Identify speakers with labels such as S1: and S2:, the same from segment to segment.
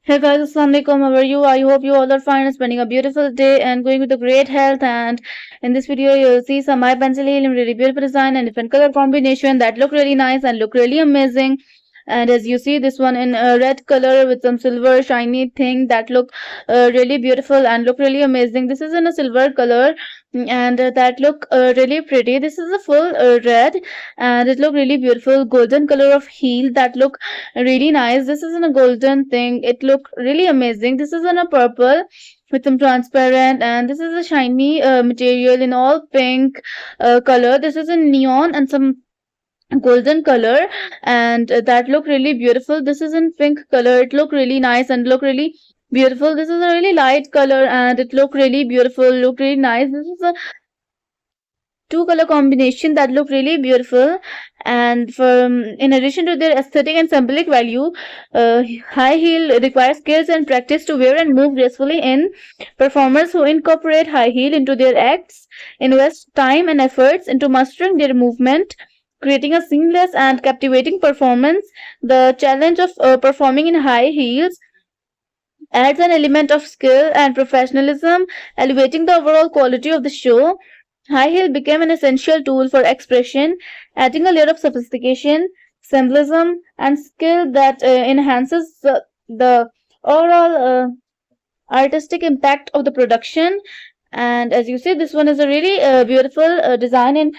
S1: Hey guys, Assalamualaikum. How are you? I hope you all are fine and spending a beautiful day and going with a great health. And in this video, you'll see some eye pencil heel in really beautiful design and different color combination that look really nice and look really amazing. And as you see, this one in a red color with some silver shiny thing that look really beautiful and look really amazing. This is in a silver color and that look really pretty. This is a full red and it look really beautiful. Golden color of heel that look really nice. This is in a golden thing. It look really amazing. This is in a purple with some transparent, and this is a shiny material in all pink color. This is in neon and some golden color, and that look really beautiful. This is in pink color. It look really nice and look really beautiful. This is a really light color and it look really beautiful, look really nice. This is a two color combination that look really beautiful. And in addition to their aesthetic and symbolic value, high heel requires skills and practice to wear and move gracefully. In performers who incorporate high heel into their acts invest time and efforts into mastering their movement, creating a seamless and captivating performance. The challenge of performing in high heels adds an element of skill and professionalism, elevating the overall quality of the show. High heel became an essential tool for expression, adding a layer of sophistication, symbolism, and skill that enhances the overall artistic impact of the production. And as you see, this one is a really beautiful design in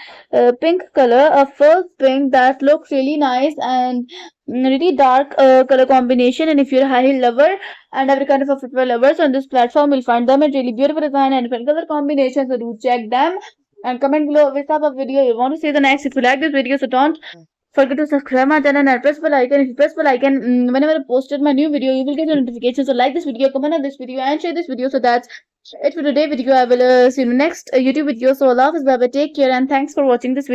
S1: pink color, a full pink that looks really nice, and really dark color combination. And if you're a high heel lover and every kind of a footwear lover, so on this platform you'll find them a really beautiful design and different color combinations. So do check them and comment below which type of video you want to see the next. If you like this video, so don't forget to subscribe my channel and press bell icon. If you press bell icon, whenever I posted my new video, you will get a notification. So like this video, comment on this video, and share this video. So that's it for today video. I will see you in the next YouTube video. So Allah Hafiz, bye bye, take care, and thanks for watching this video.